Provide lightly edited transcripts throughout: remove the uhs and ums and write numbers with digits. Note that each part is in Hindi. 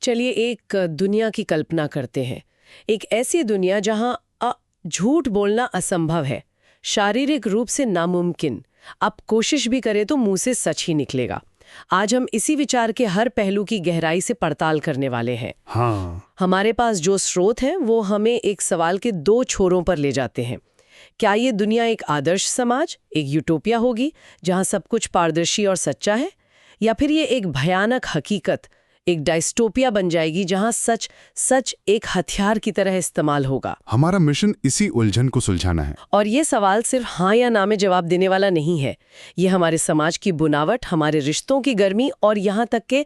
चलिए एक दुनिया की कल्पना करते हैं। एक ऐसी दुनिया जहां झूठ बोलना असंभव है, शारीरिक रूप से नामुमकिन। आप कोशिश भी करें तो मुंह से सच ही निकलेगा। आज हम इसी विचार के हर पहलू की गहराई से पड़ताल करने वाले हैं। हाँ। हमारे पास जो स्रोत हैं वो हमें एक सवाल के दो छोरों पर ले जाते हैं। क्या ये दुनिया एक आदर्श समाज, एक यूटोपिया होगी जहां सब कुछ पारदर्शी और सच्चा है, या फिर ये एक भयानक हकीकत, एक डायस्टोपिया बन जाएगी जहां सच एक हथियार की तरह इस्तेमाल होगा। हमारा मिशन इसी उलझन को सुलझाना है। और ये सवाल सिर्फ हाँ या ना में जवाब देने वाला नहीं है। ये हमारे समाज की बुनावट, हमारे रिश्तों की गर्मी और यहाँ तक के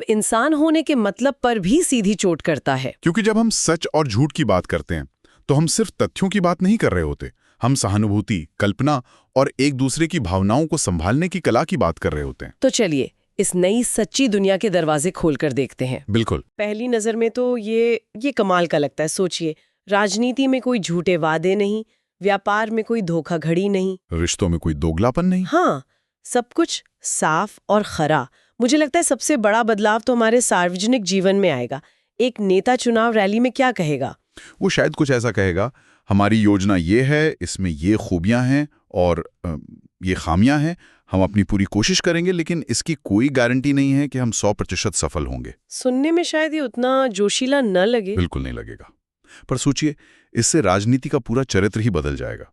इंसान होने के मतलब पर भी सीधी चोट करता है। क्योंकि जब हम सच और झूठ की बात करते हैं तो हम सिर्फ तथ्यों की बात नहीं कर रहे होते। हम सहानुभूति, कल्पना और एक दूसरे की भावनाओं को संभालने की कला की बात कर रहे होते हैं। तो चलिए इस नई सच्ची दुनिया के दरवाजे खोलकर देखते हैं। बिल्कुल। पहली नजर में तो ये कमाल का लगता है। सोचिए, राजनीति में कोई झूठे वादे नहीं, व्यापार में कोई धोखाधड़ी नहीं, रिश्तों में कोई दोगलापन नहीं। हाँ, सब कुछ साफ और खरा। मुझे लगता है सबसे बड़ा बदलाव तो हमारे सार्वजनिक जीवन में आएगा। एक नेता चुनाव रैली में क्या कहेगा? वो शायद कुछ ऐसा कहेगा, हमारी योजना ये है, इसमें ये खूबियां हैं और ये खामियां हैं। हम अपनी पूरी कोशिश करेंगे, लेकिन इसकी कोई गारंटी नहीं है कि हम 100% सफल होंगे। सुनने में शायद ये उतना जोशीला न लगे। बिल्कुल नहीं लगेगा। पर सोचिए, इससे राजनीति का पूरा चरित्र ही बदल जाएगा।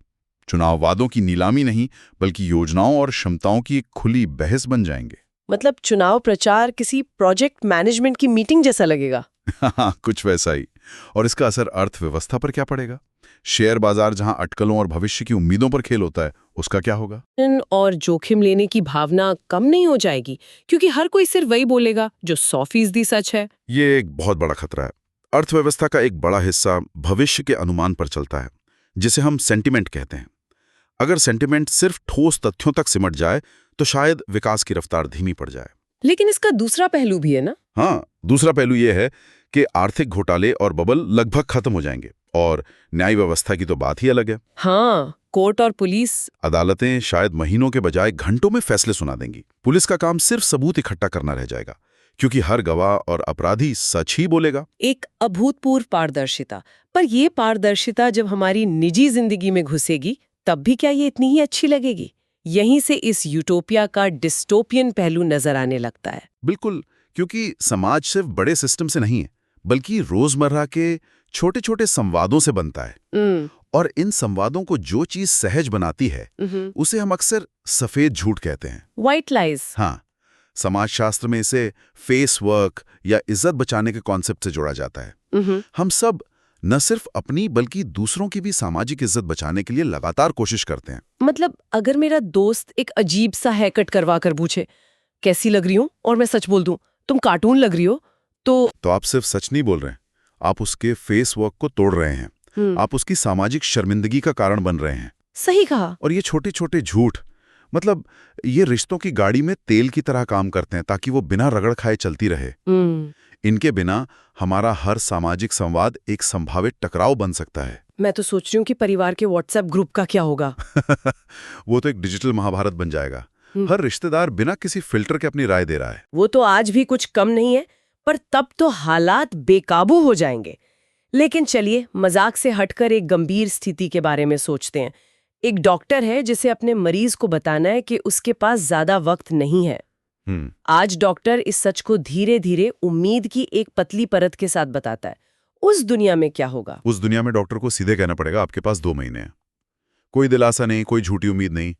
चुनाव वादों की नीलामी नहीं, बल्कि योजनाओं और क्षमताओं की एक खुली बहस बन जाएंगे। मतलब चुनाव प्रचार किसी प्रोजेक्ट मैनेजमेंट की मीटिंग जैसा लगेगा। हाँ, कुछ वैसा ही। और इसका असर अर्थव्यवस्था पर क्या पड़ेगा? शेयर बाजार जहां अटकलों और भविष्य की उम्मीदों पर खेल होता है, उसका क्या होगा? और जोखिम लेने की भावना कम नहीं हो जाएगी, क्योंकि हर कोई सिर्फ वही बोलेगा जो 100% सच है। ये एक बहुत बड़ा खतरा है। अर्थव्यवस्था का एक बड़ा हिस्सा भविष्य के अनुमान पर चलता है, जिसे हम सेंटिमेंट कहते हैं। अगर सेंटिमेंट सिर्फ ठोस तथ्यों तक सिमट जाए तो शायद विकास की रफ्तार धीमी पड़ जाए। लेकिन इसका दूसरा पहलू भी है ना? हाँ, दूसरा पहलू ये है कि आर्थिक घोटाले और बबल लगभग खत्म हो जाएंगे, और न्याय व्यवस्था की तो बात ही अलग है। हाँ, कोर्ट और पुलिस, अदालतें शायद महीनों के बजाय घंटों में फैसले सुना देंगी। पुलिस का काम सिर्फ सबूत इकट्ठा करना रह जाएगा, क्योंकि हर गवाह और अपराधी सच ही बोलेगा। एक अभूतपूर्व पारदर्शिता। पर यह पारदर्शिता जब हमारी निजी जिंदगी में घुसेगी, तब भी क्या ये इतनी ही अच्छी लगेगी? यहीं से इस यूटोपिया का डिस्टोपियन पहलू नजर आने लगता है। बिल्कुल, क्योंकि समाज सिर्फ बड़े सिस्टम से नहीं है, बल्कि रोजमर्रा के छोटे छोटे संवादों से बनता है। और इन संवादों को जो चीज सहज बनाती है, उसे हम अक्सर सफेद झूठ कहते हैं, व्हाइट लाइज। हाँ, समाजशास्त्र में इसे फेस वर्क या इज्जत बचाने के कॉन्सेप्ट से जोड़ा जाता है। हम सब न सिर्फ अपनी बल्कि दूसरों की भी सामाजिक इज्जत बचाने के लिए लगातार कोशिश करते हैं। मतलब अगर मेरा दोस्त एक अजीब सा हेयर कट करवा कर पूछे कैसी लग रही हूं, और मैं सच बोल दूं तुम कार्टून लग रही हो, तो आप सिर्फ सच नहीं बोल रहे हैं, आप उसके फेस वर्क को तोड़ रहे हैं। आप उसकी सामाजिक शर्मिंदगी का कारण बन रहे हैं। सही कहा। और ये छोटे छोटे झूठ, मतलब ये रिश्तों की गाड़ी में तेल की तरह काम करते हैं, ताकि वो बिना रगड़ खाए चलती रहे। इनके बिना हमारा हर सामाजिक संवाद एक संभावित टकराव बन सकता है। मैं तो सोच रही हूँ कि परिवार के व्हाट्सएप ग्रुप का क्या होगा। वो तो एक डिजिटल महाभारत बन जाएगा। हर रिश्तेदार बिना किसी फिल्टर के अपनी राय दे रहा है। वो तो आज भी कुछ कम नहीं है, पर तब तो हालात बेकाबू हो जाएंगे। लेकिन चलिए मजाक से हटकर एक गंभीर स्थिति के बारे में सोचते हैं। एक डॉक्टर है जिसे अपने मरीज को बताना है कि उसके पास ज्यादा वक्त नहीं है। आज डॉक्टर इस सच को धीरे धीरे उम्मीद की एक पतली परत के साथ बताता है। उस दुनिया में क्या होगा? उस दुनिया में डॉक्टर को सीधे कहना पड़ेगा, आपके पास 2 महीने हैं। कोई दिलासा नहीं, कोई झूठी उम्मीद नहीं,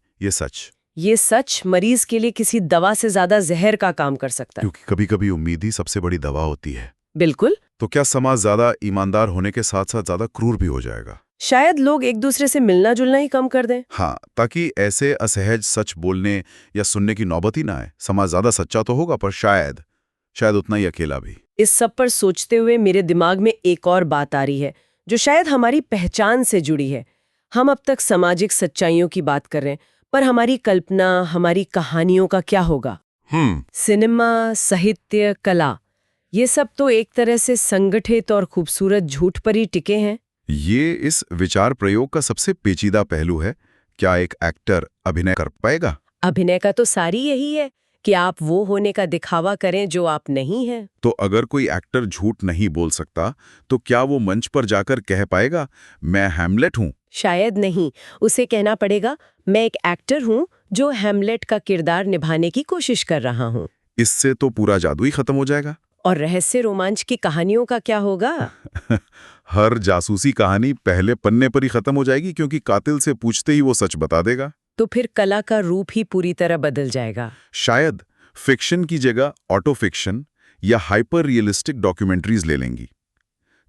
ये सच मरीज के लिए किसी दवा से ज्यादा जहर का काम कर सकता है। क्योंकि कभी कभी उम्मीद ही सबसे बड़ी दवा होती है। बिल्कुल। तो क्या समाज ज्यादा ईमानदार होने के साथ साथ ज्यादा क्रूर भी हो जाएगा? शायद लोग एक दूसरे से मिलना जुलना ही कम कर दें। हाँ, ताकि ऐसे असहज सच बोलने या सुनने की नौबत ही ना आए। समाज ज्यादा सच्चा तो होगा, पर शायद उतना ही अकेला भी। इस सब पर सोचते हुए मेरे दिमाग में एक और बात आ रही है, जो शायद हमारी पहचान से जुड़ी है। हम अब तक सामाजिक सच्चाइयों की बात कर रहे हैं, पर हमारी कल्पना, हमारी कहानियों का क्या होगा? सिनेमा, साहित्य, कला, ये सब तो एक तरह से संगठित और खूबसूरत झूठ पर ही टिके हैं। ये इस विचार प्रयोग का सबसे पेचीदा पहलू है। क्या एक एक्टर अभिनय कर पाएगा? अभिनय का तो सारी यही है कि आप वो होने का दिखावा करें जो आप नहीं हैं। तो अगर कोई एक्टर झूठ नहीं बोल सकता तो क्या वो मंच पर जाकर कह पाएगा मैं हैमलेट हूं? शायद नहीं। उसे कहना पड़ेगा मैं एक एक्टर हूं जो हैमलेट का किरदार निभाने की कोशिश कर रहा हूं। इससे तो पूरा जादू ही खत्म हो जाएगा। और रहस्य रोमांच की कहानियों का क्या होगा? हर जासूसी कहानी पहले पन्ने पर ही खत्म हो जाएगी क्योंकि कातिल से पूछते ही वो सच बता देगा। तो फिर कला का रूप ही पूरी तरह बदल जाएगा। शायद फिक्शन की जगह ऑटो फिक्शन या हाइपर रियलिस्टिक डॉक्यूमेंट्रीज ले लेंगी।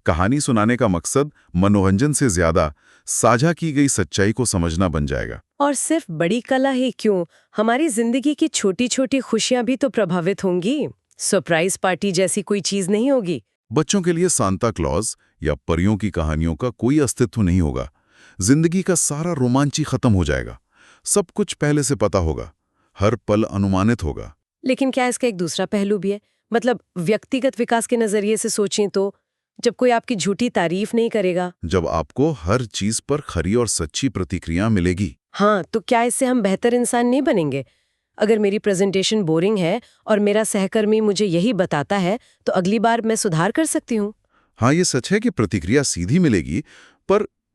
कहानी सुनाने का मकसद मनोरंजन से ज्यादा साझा की गई सच्चाई को समझना बन जाएगा। और सिर्फ बड़ी कला ही क्यों, हमारी जिंदगी की छोटी छोटी खुशियां भी तो प्रभावित होंगी। सरप्राइज पार्टी जैसी कोई चीज नहीं होगी। बच्चों के लिए सांता क्लॉज या परियों की कहानियों का कोई अस्तित्व नहीं होगा। जिंदगी का सारा रोमांच ही खत्म हो जाएगा। सब कुछ पहले से पता होगा, हर पल अनुमानित होगा। लेकिन क्या इसका एक दूसरा पहलू भी है? मतलब व्यक्तिगत विकास के नजरिए से सोचें तो जब कोई आपकी झूठी तारीफ नहीं करेगा, जब आपको हर चीज पर खरी और सच्ची प्रतिक्रिया मिलेगी। हाँ, तो क्या इससे हम बेहतर इंसान नहीं बनेंगे? अगर मेरी प्रेजेंटेशन बोरिंग है और मेरा सहकर्मी मुझे यही बताता है तो अगली बार मैं सुधार कर सकती हूँ। हाँ, ये सच है कि प्रतिक्रिया सीधी मिलेगी,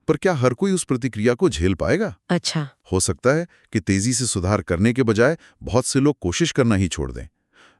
पर क्या हर कोई उस प्रतिक्रिया को झेल पाएगा? अच्छा। हो सकता है कि तेजी से सुधार करने के बजाय बहुत से लोग कोशिश करना ही छोड़ दें।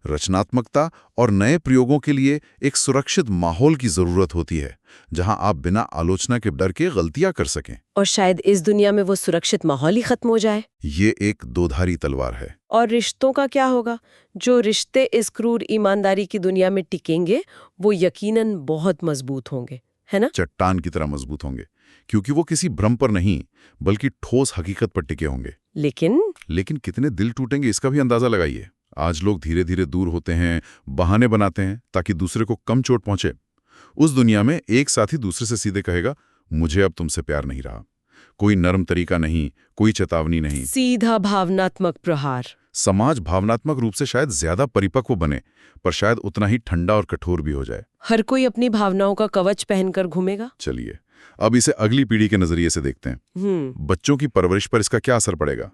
रचनात्मकता और नए प्रयोगों के लिए एक सुरक्षित माहौल की जरूरत होती है, जहां आप बिना आलोचना के डर के गलतियां कर सकें। और शायद इस दुनिया में वो सुरक्षित माहौल ही खत्म हो जाए। ये एक दोधारी तलवार है। और रिश्तों का क्या होगा? जो रिश्ते इस क्रूर ईमानदारी की दुनिया में टिकेंगे वो यकीनन बहुत मजबूत होंगे, है ना? चट्टान की तरह मजबूत होंगे, क्योंकि वो किसी भ्रम पर नहीं बल्कि ठोस हकीकत पर टिके होंगे। लेकिन कितने दिल टूटेंगे इसका भी अंदाजा लगाइए। आज लोग धीरे धीरे दूर होते हैं, बहाने बनाते हैं ताकि दूसरे को कम चोट पहुंचे। उस दुनिया में एक साथी दूसरे से सीधे कहेगा मुझे अब तुमसे प्यार नहीं रहा। कोई नरम तरीका नहीं, कोई चेतावनी नहीं, सीधा भावनात्मक प्रहार। समाज भावनात्मक रूप से शायद ज्यादा परिपक्व बने, पर शायद उतना ही ठंडा और कठोर भी हो जाए। हर कोई अपनी भावनाओं का कवच पहनकर घूमेगा। चलिए अब इसे अगली पीढ़ी के नजरिए से देखते हैं। बच्चों की परवरिश पर इसका क्या असर पड़ेगा?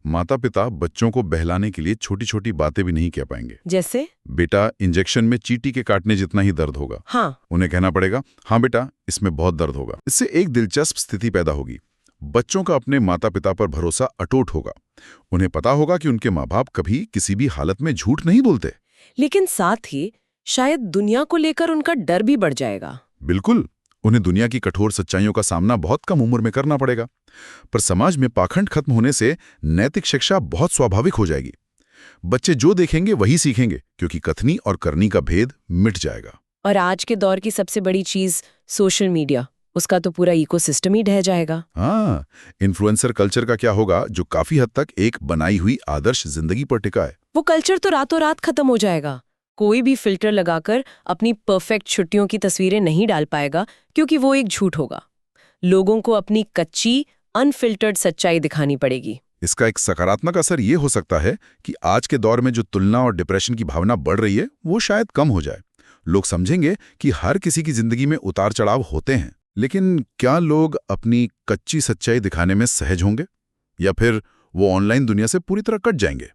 माता पिता बच्चों को बहलाने के लिए छोटी छोटी बातें भी नहीं कह पाएंगे। जैसे, बेटा इंजेक्शन में चींटी के काटने जितना ही दर्द होगा। हाँ। उन्हें कहना पड़ेगा हाँ बेटा इसमें बहुत दर्द होगा। इससे एक दिलचस्प स्थिति पैदा होगी। बच्चों का अपने माता पिता पर भरोसा अटूट होगा। उन्हें पता होगा कि उनके माँ बाप कभी किसी भी हालत में झूठ नहीं बोलते। लेकिन साथ ही शायद दुनिया को लेकर उनका डर भी बढ़ जाएगा। बिल्कुल, उन्हें दुनिया की कठोर सच्चाइयों का सामना बहुत कम उम्र में करना पड़ेगा। पर समाज में पाखंड खत्म होने से नैतिक शिक्षा बहुत स्वाभाविक हो जाएगी। बच्चे जो देखेंगे वही सीखेंगे, क्योंकि कथनी और करनी का भेद मिट जाएगा। और आज के दौर की सबसे बड़ी चीज सोशल मीडिया, उसका तो पूरा इकोसिस्टम ही ढह जाएगा। हाँ, इन्फ्लुएंसर कल्चर का क्या होगा, जो काफी हद तक एक बनाई हुई आदर्श जिंदगी पर टिका है। वो कल्चर तो रातों रात खत्म हो जाएगा। कोई भी फिल्टर लगाकर अपनी परफेक्ट छुट्टियों की तस्वीरें नहीं डाल पाएगा, क्योंकि वो एक झूठ होगा। लोगों को अपनी कच्ची अनफिल्टर्ड सच्चाई दिखानी पड़ेगी। इसका एक सकारात्मक असर ये हो सकता है कि आज के दौर में जो तुलना और डिप्रेशन की भावना बढ़ रही है वो शायद कम हो जाए। लोग समझेंगे कि हर किसी की जिंदगी में उतार चढ़ाव होते हैं, लेकिन क्या लोग अपनी कच्ची सच्चाई दिखाने में सहज होंगे, या फिर वो ऑनलाइन दुनिया से पूरी तरह कट जाएंगे?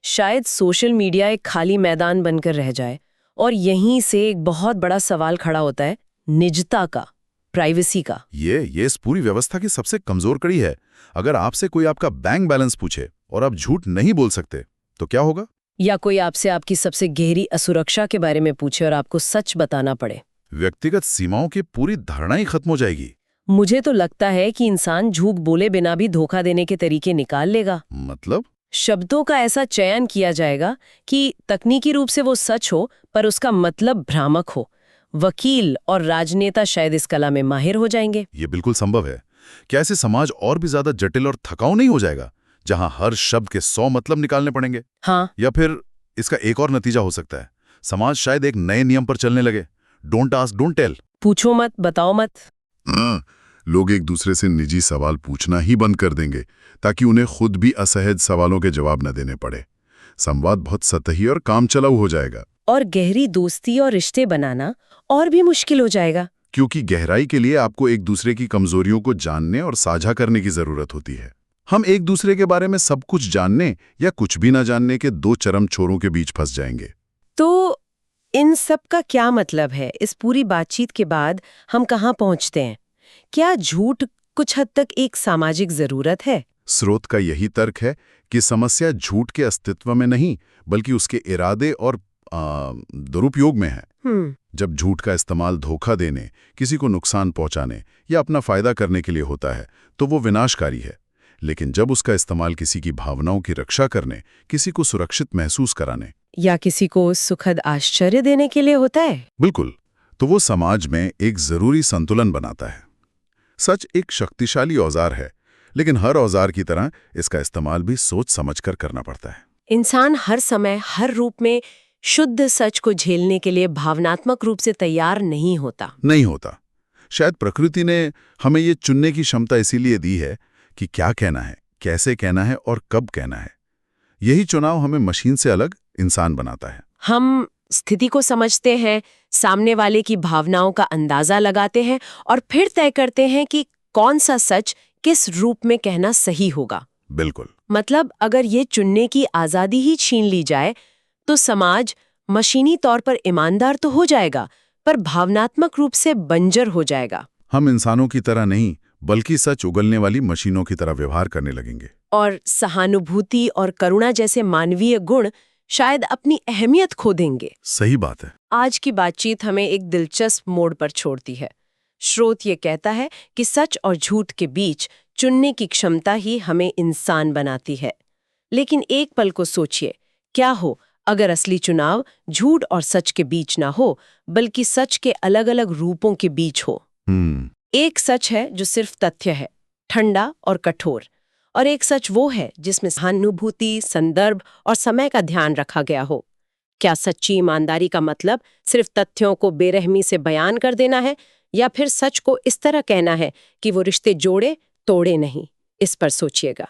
शायद सोशल मीडिया एक खाली मैदान बनकर रह जाए। और यहीं से एक बहुत बड़ा सवाल खड़ा होता है, निजता का, प्राइवेसी का। ये इस पूरी व्यवस्था की सबसे कमजोर कड़ी है। अगर आपसे कोई आपका बैंक बैलेंस पूछे और आप झूठ नहीं बोल सकते तो क्या होगा? या कोई आपसे आपकी सबसे गहरी असुरक्षा के बारे में पूछे और आपको सच बताना पड़े। व्यक्तिगत सीमाओं की पूरी धारणा ही खत्म हो जाएगी। मुझे तो लगता है कि इंसान झूठ बोले बिना भी धोखा देने के तरीके निकाल लेगा। मतलब? शब्दों का ऐसा चयन किया जाएगा कि तकनीकी रूप से वो सच हो पर उसका मतलब भ्रामक हो। वकील और राजनेता शायद इस कला में माहिर हो जाएंगे। ये बिल्कुल संभव है। क्या ऐसे समाज और भी ज्यादा जटिल और थकाऊ नहीं हो जाएगा, जहां हर शब्द के 100 मतलब निकालने पड़ेंगे? हाँ। या फिर इसका एक और नतीजा हो सकता है, समाज शायद एक नए नियम पर चलने लगे, डोंट आस्क डोंट टेल। पूछो मत, बताओ मत। लोग एक दूसरे से निजी सवाल पूछना ही बंद कर देंगे ताकि उन्हें खुद भी असहज सवालों के जवाब न देने पड़े। संवाद बहुत सतही और कामचलाऊ हो जाएगा। और गहरी दोस्ती और रिश्ते बनाना और भी मुश्किल हो जाएगा, क्योंकि गहराई के लिए आपको एक दूसरे की कमजोरियों को जानने और साझा करने की जरूरत होती है। हम एक दूसरे के बारे में सब कुछ जानने या कुछ भी ना जानने के दो चरम छोरों के बीच फंस जाएंगे। तो इन सब का क्या मतलब है? इस पूरी बातचीत के बाद हम कहाँ पहुँचते हैं? क्या झूठ कुछ हद तक एक सामाजिक जरूरत है? स्रोत का यही तर्क है कि समस्या झूठ के अस्तित्व में नहीं, बल्कि उसके इरादे और दुरुपयोग में है। जब झूठ का इस्तेमाल धोखा देने, किसी को नुकसान पहुंचाने या अपना फायदा करने के लिए होता है, तो वो विनाशकारी है। लेकिन जब उसका इस्तेमाल किसी की भावनाओं की रक्षा करने, किसी को सुरक्षित महसूस कराने या किसी को सुखद आश्चर्य देने के लिए होता है, बिल्कुल, तो वो समाज में एक जरूरी संतुलन बनाता है। सच एक शक्तिशाली औजार है, लेकिन हर औजार की तरह इसका इस्तेमाल भी सोच समझकर करना पड़ता है। इंसान हर समय हर रूप में शुद्ध सच को झेलने के लिए भावनात्मक रूप से तैयार नहीं होता। शायद प्रकृति ने हमें ये चुनने की क्षमता इसीलिए दी है कि क्या कहना है, कैसे कहना है और कब कहना है। यही चुनाव हमें मशीन से अलग इंसान बनाता है। हम स्थिति को समझते हैं, सामने वाले की भावनाओं का अंदाजा लगाते हैं और फिर तय करते हैं कि कौन सा सच किस रूप में कहना सही होगा। बिल्कुल। मतलब अगर ये चुनने की आजादी ही छीन ली जाए तो समाज मशीनी तौर पर ईमानदार तो हो जाएगा, पर भावनात्मक रूप से बंजर हो जाएगा। हम इंसानों की तरह नहीं, बल्कि सच उगलने वाली मशीनों की तरह व्यवहार करने लगेंगे। और सहानुभूति और करुणा जैसे मानवीय गुण शायद अपनी अहमियत खो देंगे। सही बात है। आज की बातचीत हमें एक दिलचस्प मोड़ पर छोड़ती है। स्रोत ये कहता है कि सच और झूठ के बीच चुनने की क्षमता ही हमें इंसान बनाती है। लेकिन एक पल को सोचिए, क्या हो अगर असली चुनाव झूठ और सच के बीच ना हो, बल्कि सच के अलग अलग रूपों के बीच हो। एक सच है जो सिर्फ तथ्य है, ठंडा और कठोर, और एक सच वो है जिसमें सहानुभूति, संदर्भ और समय का ध्यान रखा गया हो। क्या सच्ची ईमानदारी का मतलब सिर्फ तथ्यों को बेरहमी से बयान कर देना है, या फिर सच को इस तरह कहना है कि वो रिश्ते जोड़े तोड़े नहीं? इस पर सोचिएगा।